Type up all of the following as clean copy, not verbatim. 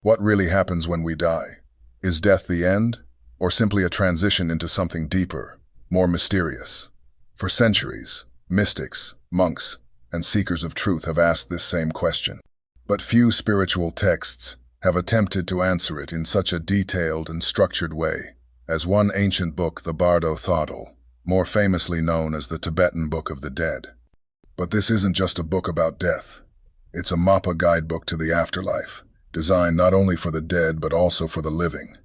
What really happens when we die? Is death the end, or simply a transition into something deeper, more mysterious? For centuries, mystics, monks, and seekers of truth have asked this same question. But few spiritual texts have attempted to answer it in such a detailed and structured way as one ancient book, the Bardo Thodol, more famously known as the Tibetan Book of the Dead. But this isn't just a book about death. It's a Mappa guidebook to the afterlife, designed not only for the dead but also for the living.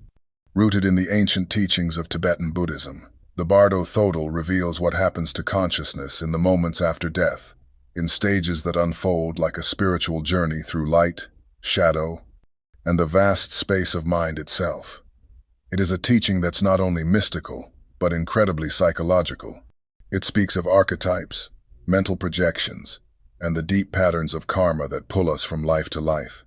Rooted in the ancient teachings of Tibetan Buddhism, the Bardo Thodol reveals what happens to consciousness in the moments after death, in stages that unfold like a spiritual journey through light, shadow, and the vast space of mind itself. It is a teaching that's not only mystical, but incredibly psychological. It speaks of archetypes, mental projections, and the deep patterns of karma that pull us from life to life.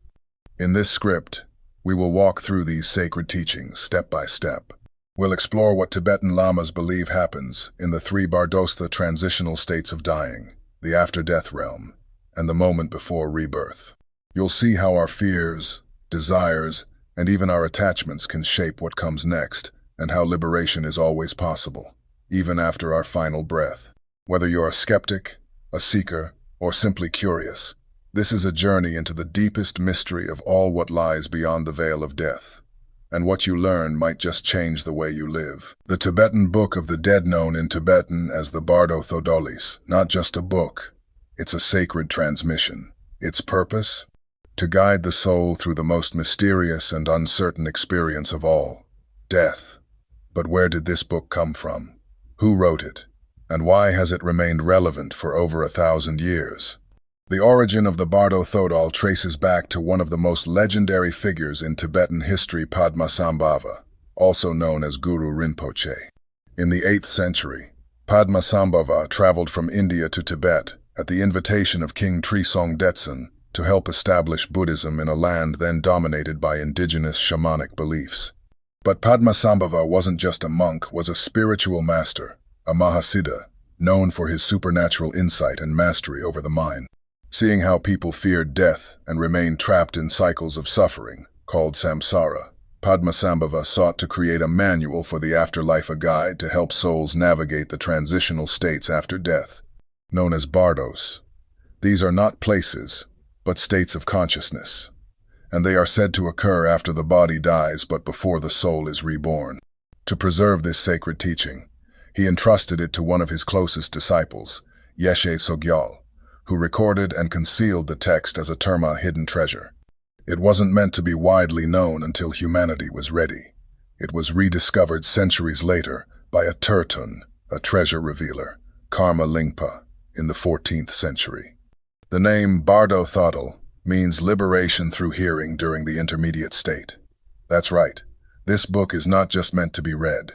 In this script, we will walk through these sacred teachings step by step. We'll explore what Tibetan lamas believe happens in the three Bardostha transitional states of dying, the after-death realm, and the moment before rebirth. You'll see how our fears, desires, and even our attachments can shape what comes next, and how liberation is always possible, even after our final breath. Whether you're a skeptic, a seeker, or simply curious, this is a journey into the deepest mystery of all what lies beyond the veil of death. And what you learn might just change the way you live. The Tibetan Book of the Dead, known in Tibetan as the Bardo Thodolis, not just a book, it's a sacred transmission. Its purpose? To guide the soul through the most mysterious and uncertain experience of all, death. But where did this book come from? Who wrote it? And why has it remained relevant for over 1,000 years? The origin of the Bardo Thodol traces back to one of the most legendary figures in Tibetan history, Padmasambhava, also known as Guru Rinpoche. In the 8th century, Padmasambhava traveled from India to Tibet at the invitation of King Trisong Detsen to help establish Buddhism in a land then dominated by indigenous shamanic beliefs. But Padmasambhava wasn't just a monk, was a spiritual master, a Mahasiddha, known for his supernatural insight and mastery over the mind. Seeing how people feared death and remained trapped in cycles of suffering, called samsara, Padmasambhava sought to create a manual for the afterlife, a guide to help souls navigate the transitional states after death, known as bardos. These are not places, but states of consciousness, and they are said to occur after the body dies but before the soul is reborn. To preserve this sacred teaching, he entrusted it to one of his closest disciples, Yeshe Sogyal, who recorded and concealed the text as a terma hidden treasure. It wasn't meant to be widely known until humanity was ready. It was rediscovered centuries later by a Turtun, a treasure revealer, Karma Lingpa, in the 14th century. The name Bardo Thodol means liberation through hearing during the intermediate state. That's right, this book is not just meant to be read.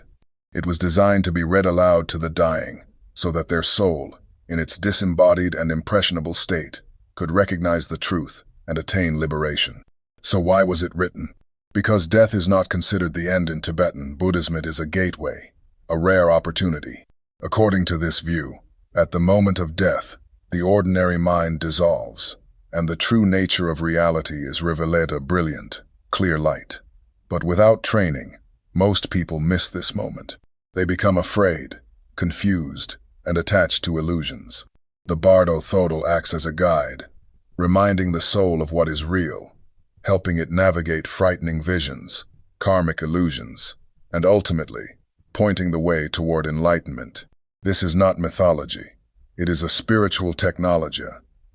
It was designed to be read aloud to the dying, so that their soul, in its disembodied and impressionable state, could recognize the truth and attain liberation. So why was it written? Because death is not considered the end in Tibetan Buddhism. It is a gateway, a rare opportunity. According to this view, at the moment of death, the ordinary mind dissolves, and the true nature of reality is revealed, a brilliant, clear light. But without training, most people miss this moment. They become afraid, confused, and attached to illusions. The Bardo Thodol acts as a guide, reminding the soul of what is real, helping it navigate frightening visions, karmic illusions, and ultimately, pointing the way toward enlightenment. This is not mythology. It is a spiritual technology,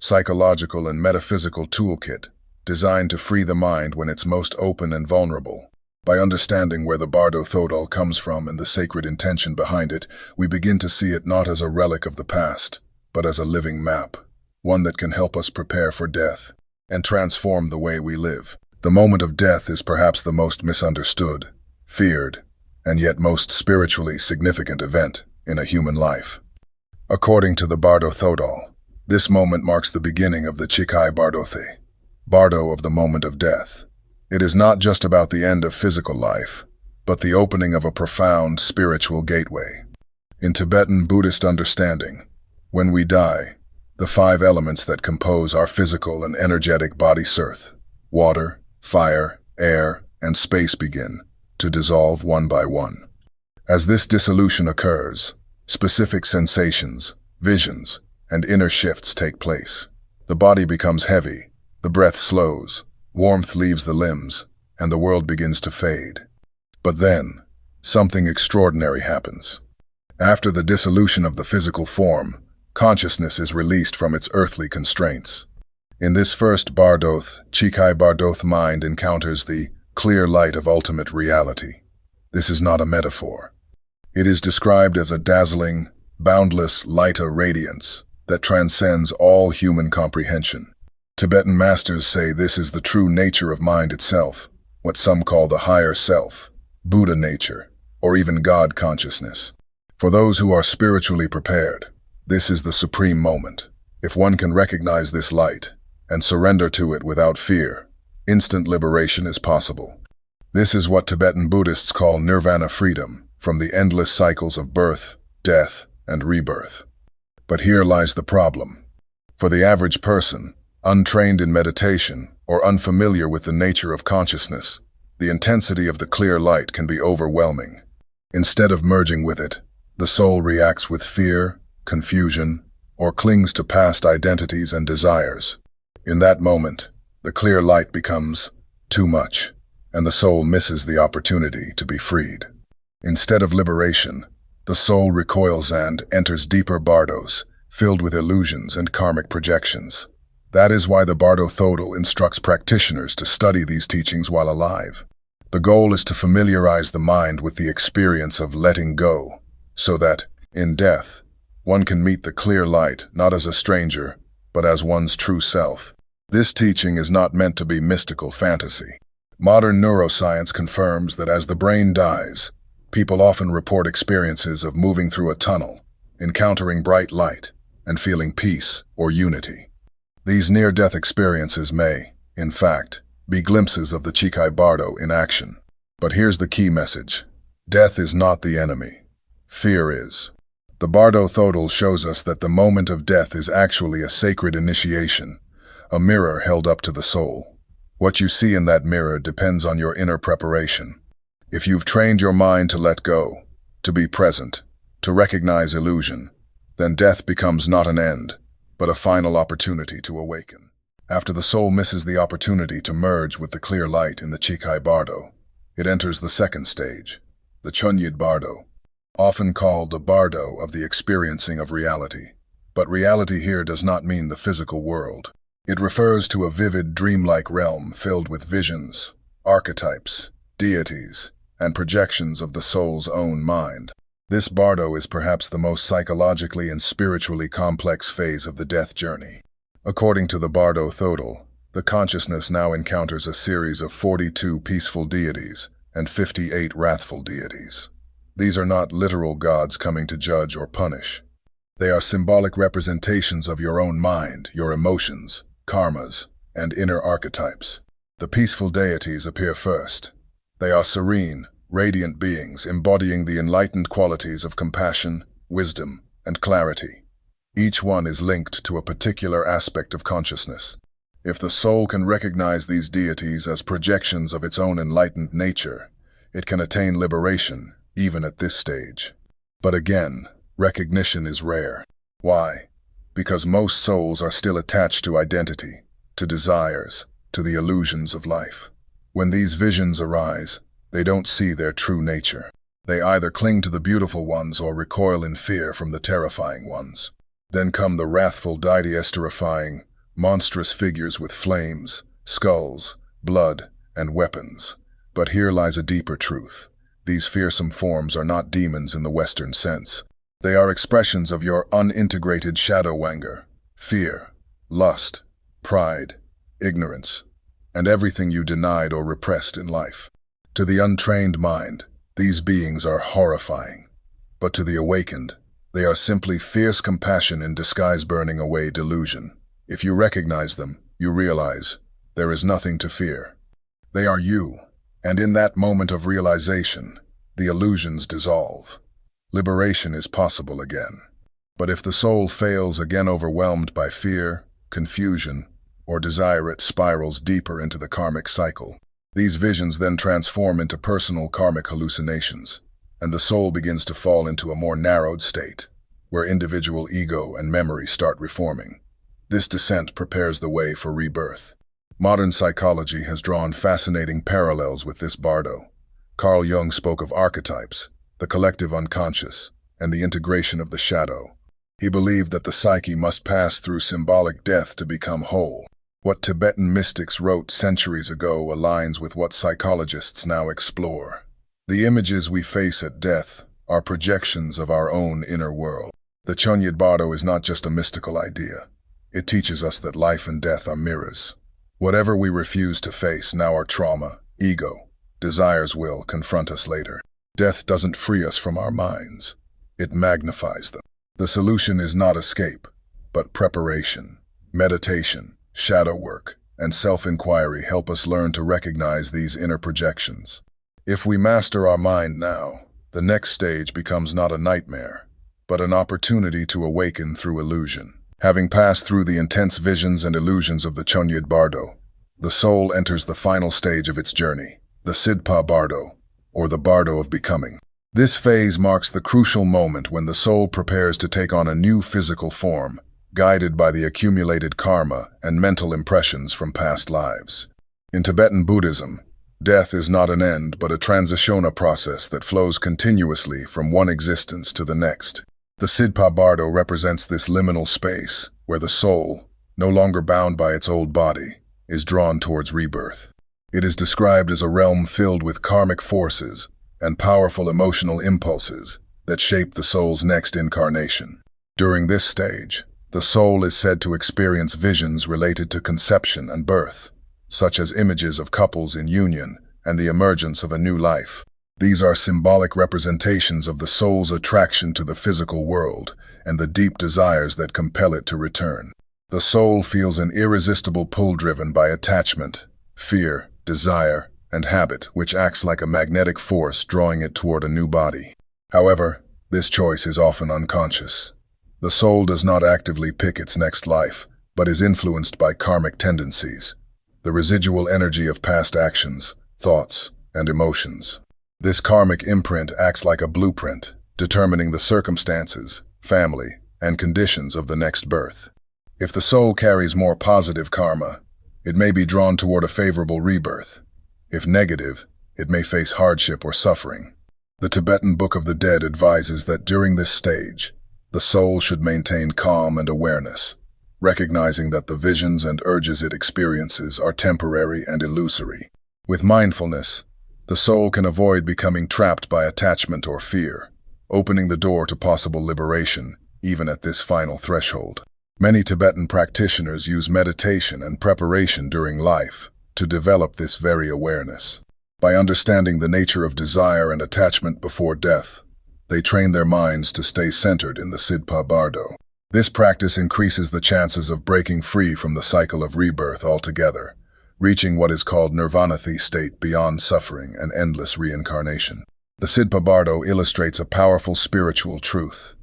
psychological and metaphysical toolkit designed to free the mind when it's most open and vulnerable. By understanding where the Bardo Thodol comes from and the sacred intention behind it, we begin to see it not as a relic of the past, but as a living map, one that can help us prepare for death and transform the way we live. The moment of death is perhaps the most misunderstood, feared, and yet most spiritually significant event in a human life. According to the Bardo Thodol, this moment marks the beginning of the Chikai Bardothi, Bardo of the moment of death. It is not just about the end of physical life, but the opening of a profound spiritual gateway. In Tibetan Buddhist understanding, when we die, the 5 elements that compose our physical and energetic body, earth, water, fire, air, and space begin to dissolve one by one. As this dissolution occurs, specific sensations, visions, and inner shifts take place. The body becomes heavy, the breath slows, warmth leaves the limbs, and the world begins to fade. But then, something extraordinary happens. After the dissolution of the physical form, consciousness is released from its earthly constraints. In this first Bardoth, Chikai Bardoth mind encounters the clear light of ultimate reality. This is not a metaphor. It is described as a dazzling, boundless light of radiance that transcends all human comprehension. Tibetan masters say this is the true nature of mind itself, what some call the higher self, Buddha nature, or even God consciousness. For those who are spiritually prepared, this is the supreme moment. If one can recognize this light and surrender to it without fear, instant liberation is possible. This is what Tibetan Buddhists call nirvana freedom from the endless cycles of birth, death, and rebirth. But here lies the problem. For the average person, untrained in meditation or unfamiliar with the nature of consciousness, the intensity of the clear light can be overwhelming. Instead of merging with it, the soul reacts with fear, confusion, or clings to past identities and desires. In that moment, the clear light becomes too much, and the soul misses the opportunity to be freed. Instead of liberation, the soul recoils and enters deeper bardos, filled with illusions and karmic projections. That is why the Bardo Thodol instructs practitioners to study these teachings while alive. The goal is to familiarize the mind with the experience of letting go, so that, in death, one can meet the clear light not as a stranger, but as one's true self. This teaching is not meant to be mystical fantasy. Modern neuroscience confirms that as the brain dies, people often report experiences of moving through a tunnel, encountering bright light, and feeling peace or unity. These near-death experiences may, in fact, be glimpses of the Chikai Bardo in action. But here's the key message. Death is not the enemy. Fear is. The Bardo Thodol shows us that the moment of death is actually a sacred initiation, a mirror held up to the soul. What you see in that mirror depends on your inner preparation. If you've trained your mind to let go, to be present, to recognize illusion, then death becomes not an end, but a final opportunity to awaken. After the soul misses the opportunity to merge with the clear light in the Chikai Bardo, it enters the second stage, the Chunyid Bardo, often called the Bardo of the experiencing of reality. But reality here does not mean the physical world. It refers to a vivid, dreamlike realm filled with visions, archetypes, deities, and projections of the soul's own mind. This Bardo is perhaps the most psychologically and spiritually complex phase of the death journey. According to the Bardo Thodol, the consciousness now encounters a series of 42 peaceful deities and 58 wrathful deities. These are not literal gods coming to judge or punish. They are symbolic representations of your own mind, your emotions, karmas, and inner archetypes. The peaceful deities appear first. They are serene, radiant beings embodying the enlightened qualities of compassion, wisdom, and clarity. Each one is linked to a particular aspect of consciousness. If the soul can recognize these deities as projections of its own enlightened nature, it can attain liberation, even at this stage. But again, recognition is rare. Why? Because most souls are still attached to identity, to desires, to the illusions of life. When these visions arise, they don't see their true nature. They either cling to the beautiful ones or recoil in fear from the terrifying ones. Then come the wrathful, didiesterifying, monstrous figures with flames, skulls, blood, and weapons. But here lies a deeper truth. These fearsome forms are not demons in the Western sense. They are expressions of your unintegrated shadow anger, fear, lust, pride, ignorance, and everything you denied or repressed in life. To the untrained mind, these beings are horrifying. But to the awakened, they are simply fierce compassion in disguise, burning away delusion. If you recognize them, you realize there is nothing to fear. They are you, and in that moment of realization, the illusions dissolve. Liberation is possible again. But if the soul fails, again overwhelmed by fear, confusion, or desire, it spirals deeper into the karmic cycle. These visions then transform into personal karmic hallucinations, and the soul begins to fall into a more narrowed state, where individual ego and memory start reforming. This descent prepares the way for rebirth. Modern psychology has drawn fascinating parallels with this bardo. Carl Jung spoke of archetypes, the collective unconscious, and the integration of the shadow. He believed that the psyche must pass through symbolic death to become whole. What Tibetan mystics wrote centuries ago aligns with what psychologists now explore. The images we face at death are projections of our own inner world. The Chonyad Bardo is not just a mystical idea. It teaches us that life and death are mirrors. Whatever we refuse to face, now our trauma, ego, desires will confront us later. Death doesn't free us from our minds. It magnifies them. The solution is not escape, but preparation. Meditation, shadow work, and self-inquiry help us learn to recognize these inner projections. If we master our mind now, the next stage becomes not a nightmare, but an opportunity to awaken through illusion. Having passed through the intense visions and illusions of the Chonyad Bardo, the soul enters the final stage of its journey, the Sidpa Bardo, or the Bardo of becoming. This phase marks the crucial moment when the soul prepares to take on a new physical form, guided by the accumulated karma and mental impressions from past lives. In Tibetan Buddhism, death is not an end but a transitiona process that flows continuously from one existence to the next. The Sidpa Bardo represents this liminal space where the soul, no longer bound by its old body, is drawn towards rebirth. It is described as a realm filled with karmic forces and powerful emotional impulses that shape the soul's next incarnation. During this stage, the soul is said to experience visions related to conception and birth, such as images of couples in union and the emergence of a new life. These are symbolic representations of the soul's attraction to the physical world and the deep desires that compel it to return. The soul feels an irresistible pull driven by attachment, fear, desire, and habit, which acts like a magnetic force drawing it toward a new body. However, this choice is often unconscious. The soul does not actively pick its next life, but is influenced by karmic tendencies, the residual energy of past actions, thoughts, and emotions. This karmic imprint acts like a blueprint, determining the circumstances, family, and conditions of the next birth. If the soul carries more positive karma, it may be drawn toward a favorable rebirth. If negative, it may face hardship or suffering. The Tibetan Book of the Dead advises that during this stage, the soul should maintain calm and awareness, recognizing that the visions and urges it experiences are temporary and illusory. With mindfulness, the soul can avoid becoming trapped by attachment or fear, opening the door to possible liberation, even at this final threshold. Many Tibetan practitioners use meditation and preparation during life to develop this very awareness. By understanding the nature of desire and attachment before death, they train their minds to stay centered in the Sidpa Bardo. This practice increases the chances of breaking free from the cycle of rebirth altogether, reaching what is called nirvanathi state beyond suffering and endless reincarnation. The Sidpa Bardo illustrates a powerful spiritual truth.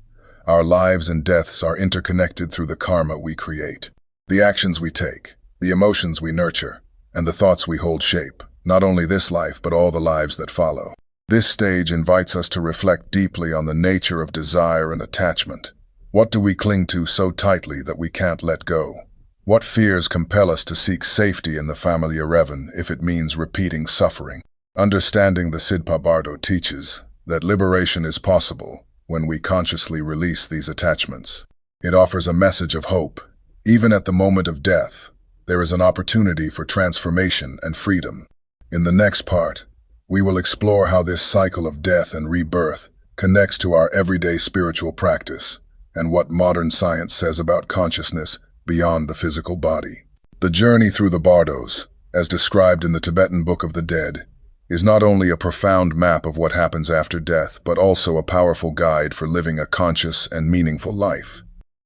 Our lives and deaths are interconnected through the karma we create. The actions we take, the emotions we nurture, and the thoughts we hold shape not only this life but all the lives that follow. This stage invites us to reflect deeply on the nature of desire and attachment. What do we cling to so tightly that we can't let go? What fears compel us to seek safety in the familiar Revan if it means repeating suffering? Understanding the Sidpa Bardo teaches that liberation is possible when we consciously release these attachments. It offers a message of hope. Even at the moment of death, there is an opportunity for transformation and freedom. In the next part, we will explore how this cycle of death and rebirth connects to our everyday spiritual practice and what modern science says about consciousness beyond the physical body. The journey through the Bardos, as described in the Tibetan Book of the Dead, is not only a profound map of what happens after death, but also a powerful guide for living a conscious and meaningful life.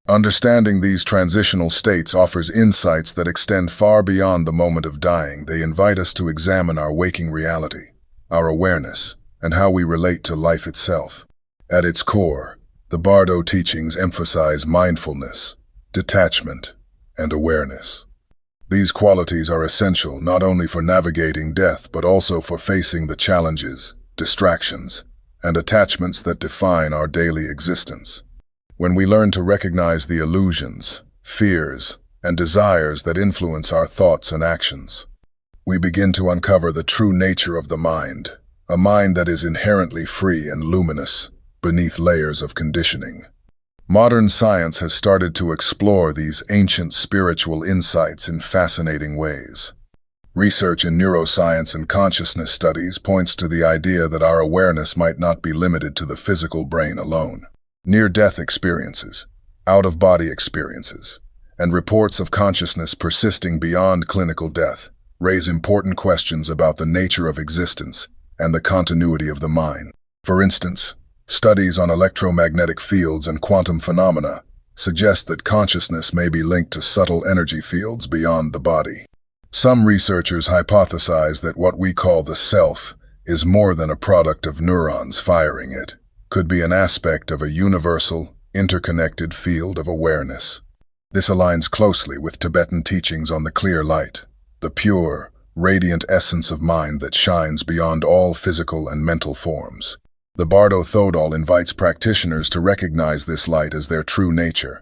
Understanding these transitional states offers insights that extend far beyond the moment of dying. They invite us to examine our waking reality, our awareness, and how we relate to life itself. At its core, the Bardo teachings emphasize mindfulness, detachment, and awareness. These qualities are essential not only for navigating death but also for facing the challenges, distractions, and attachments that define our daily existence. When we learn to recognize the illusions, fears, and desires that influence our thoughts and actions, we begin to uncover the true nature of the mind, a mind that is inherently free and luminous beneath layers of conditioning. Modern science has started to explore these ancient spiritual insights in fascinating ways. Research in neuroscience and consciousness studies points to the idea that our awareness might not be limited to the physical brain alone. Near-death experiences, out-of-body experiences, and reports of consciousness persisting beyond clinical death raise important questions about the nature of existence and the continuity of the mind. For instance, studies on electromagnetic fields and quantum phenomena suggest that consciousness may be linked to subtle energy fields beyond the body. Some researchers hypothesize that what we call the self is more than a product of neurons firing it, could be an aspect of a universal, interconnected field of awareness. This aligns closely with Tibetan teachings on the clear light, the pure, radiant essence of mind that shines beyond all physical and mental forms. The Bardo Thodol invites practitioners to recognize this light as their true nature,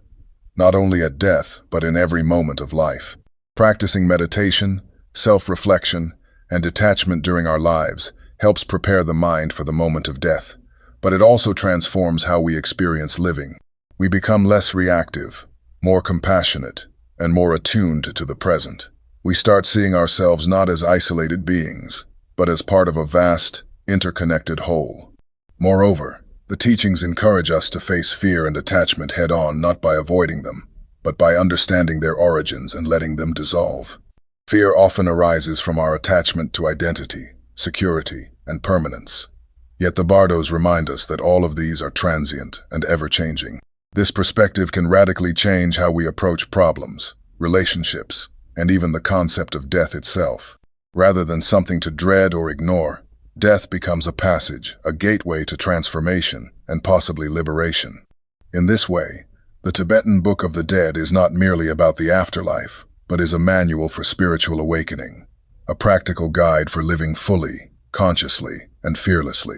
not only at death but in every moment of life. Practicing meditation, self-reflection, and detachment during our lives helps prepare the mind for the moment of death, but it also transforms how we experience living. We become less reactive, more compassionate, and more attuned to the present. We start seeing ourselves not as isolated beings, but as part of a vast, interconnected whole. Moreover, the teachings encourage us to face fear and attachment head-on, not by avoiding them, but by understanding their origins and letting them dissolve. Fear often arises from our attachment to identity, security, and permanence. Yet the Bardos remind us that all of these are transient and ever-changing. This perspective can radically change how we approach problems, relationships, and even the concept of death itself. Rather than something to dread or ignore, death becomes a passage, a gateway to transformation and possibly liberation. In this way, the Tibetan Book of the Dead is not merely about the afterlife, but is a manual for spiritual awakening, a practical guide for living fully, consciously, and fearlessly.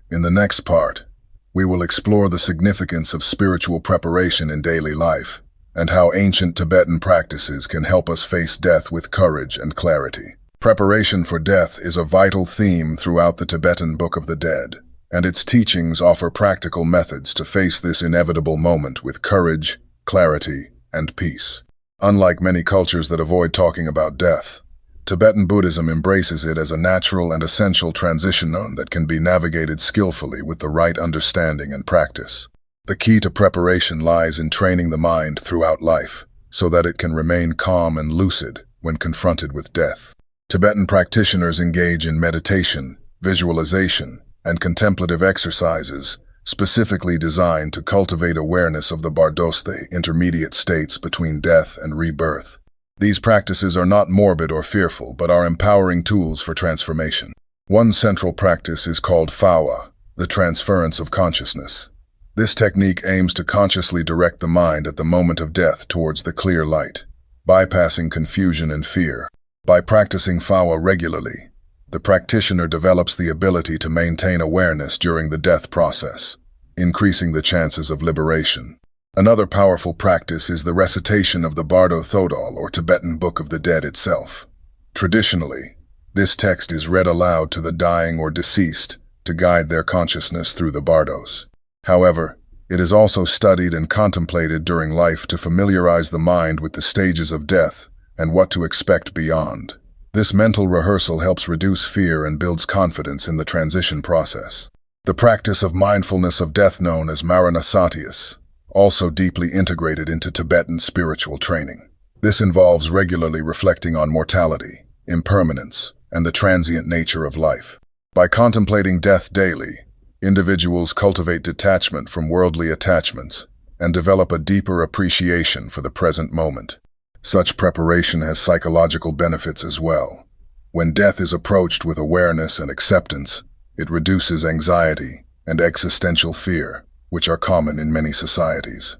In the next part, we will explore the significance of spiritual preparation in daily life and how ancient Tibetan practices can help us face death with courage and clarity. Preparation for death is a vital theme throughout the Tibetan Book of the Dead, and its teachings offer practical methods to face this inevitable moment with courage, clarity, and peace. Unlike many cultures that avoid talking about death, Tibetan Buddhism embraces it as a natural and essential transition zone that can be navigated skillfully with the right understanding and practice. The key to preparation lies in training the mind throughout life, so that it can remain calm and lucid when confronted with death. Tibetan practitioners engage in meditation, visualization, and contemplative exercises specifically designed to cultivate awareness of the Bardoste intermediate states between death and rebirth. These practices are not morbid or fearful, but are empowering tools for transformation. One central practice is called Phawa, the transference of consciousness. This technique aims to consciously direct the mind at the moment of death towards the clear light, bypassing confusion and fear. By practicing Phawa regularly, the practitioner develops the ability to maintain awareness during the death process, increasing the chances of liberation. Another powerful practice is the recitation of the Bardo Thodol, or Tibetan Book of the Dead itself. Traditionally, this text is read aloud to the dying or deceased to guide their consciousness through the Bardos. However, it is also studied and contemplated during life to familiarize the mind with the stages of death and what to expect beyond. This mental rehearsal helps reduce fear and builds confidence in the transition process. The practice of mindfulness of death, known as Maranasatius, also deeply integrated into Tibetan spiritual training. This involves regularly reflecting on mortality, impermanence, and the transient nature of life. By contemplating death daily, individuals cultivate detachment from worldly attachments and develop a deeper appreciation for the present moment. Such preparation has psychological benefits as well. When death is approached with awareness and acceptance, it reduces anxiety and existential fear, which are common in many societies.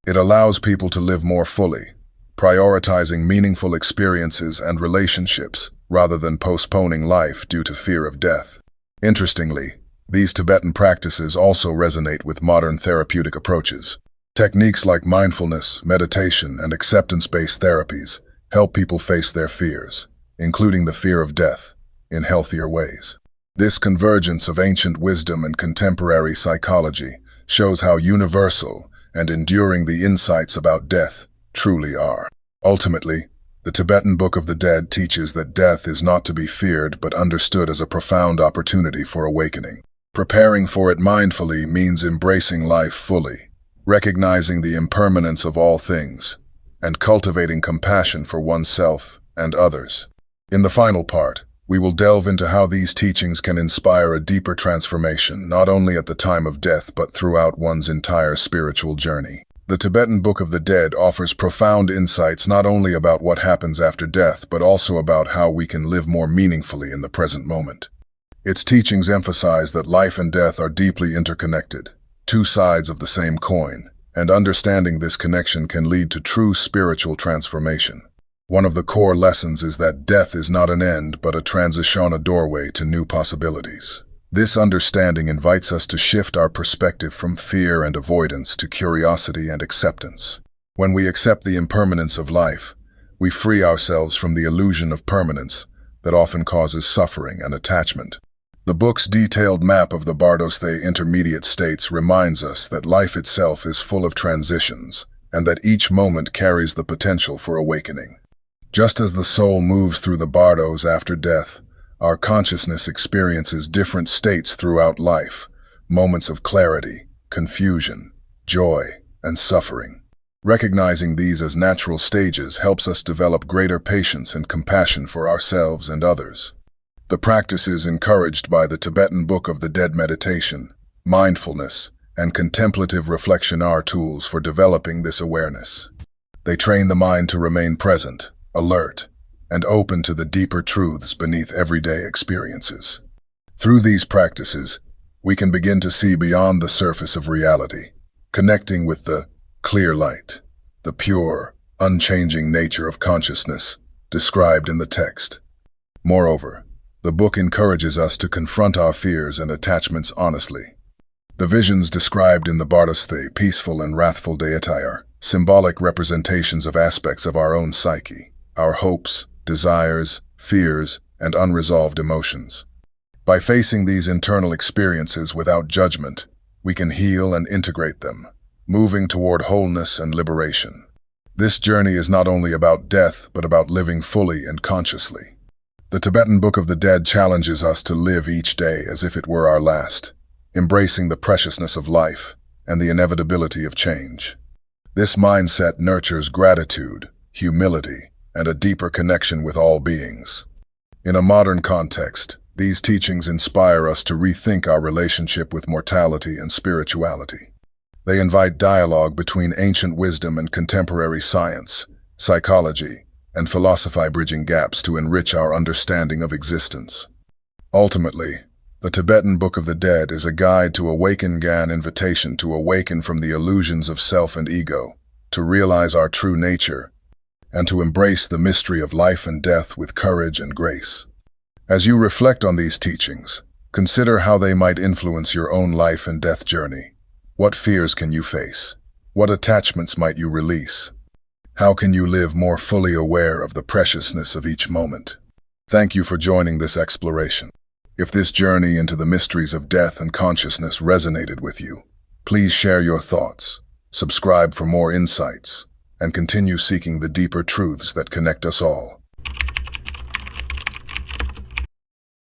It allows people to live more fully, prioritizing meaningful experiences and relationships rather than postponing life due to fear of death. Interestingly, these Tibetan practices also resonate with modern therapeutic approaches. Techniques like mindfulness, meditation, and acceptance-based therapies help people face their fears, including the fear of death, in healthier ways. This convergence of ancient wisdom and contemporary psychology shows how universal and enduring the insights about death truly are. Ultimately, the Tibetan Book of the Dead teaches that death is not to be feared but understood as a profound opportunity for awakening. Preparing for it mindfully means embracing life fully, recognizing the impermanence of all things, and cultivating compassion for oneself and others. In the final part, we will delve into how these teachings can inspire a deeper transformation, not only at the time of death but throughout one's entire spiritual journey. The Tibetan Book of the Dead offers profound insights not only about what happens after death, but also about how we can live more meaningfully in the present moment. Its teachings emphasize that life and death are deeply interconnected, two sides of the same coin, and understanding this connection can lead to true spiritual transformation. One of the core lessons is that death is not an end, but a transition, a doorway to new possibilities. This understanding invites us to shift our perspective from fear and avoidance to curiosity and acceptance. When we accept the impermanence of life, we free ourselves from the illusion of permanence that often causes suffering and attachment. The book's detailed map of the Bardosthe intermediate states reminds us that life itself is full of transitions, and that each moment carries the potential for awakening. Just as the soul moves through the bardos after death, our consciousness experiences different states throughout life, moments of clarity, confusion, joy, and suffering. Recognizing these as natural stages helps us develop greater patience and compassion for ourselves and others. The practices encouraged by the Tibetan Book of the Dead meditation, mindfulness, and contemplative reflection are tools for developing this awareness. They train the mind to remain present, alert, and open to the deeper truths beneath everyday experiences. Through these practices, we can begin to see beyond the surface of reality, connecting with the clear light, the pure, unchanging nature of consciousness described in the text. Moreover, the book encourages us to confront our fears and attachments honestly. The visions described in the Bardosthe, peaceful and wrathful deity, are symbolic representations of aspects of our own psyche, our hopes, desires, fears, and unresolved emotions. By facing these internal experiences without judgment, we can heal and integrate them, moving toward wholeness and liberation. This journey is not only about death, but about living fully and consciously. The Tibetan Book of the Dead challenges us to live each day as if it were our last, embracing the preciousness of life and the inevitability of change. This mindset nurtures gratitude, humility, and a deeper connection with all beings. In a modern context, these teachings inspire us to rethink our relationship with mortality and spirituality. They invite dialogue between ancient wisdom and contemporary science, psychology, and philosophy, bridging gaps to enrich our understanding of existence. Ultimately, the Tibetan Book of the Dead is a guide to awaken, an invitation to awaken from the illusions of self and ego, to realize our true nature, and to embrace the mystery of life and death with courage and grace. As you reflect on these teachings, consider how they might influence your own life and death journey. What fears can you face? What attachments might you release? How can you live more fully aware of the preciousness of each moment? Thank you for joining this exploration. If this journey into the mysteries of death and consciousness resonated with you, please share your thoughts, subscribe for more insights, and continue seeking the deeper truths that connect us all.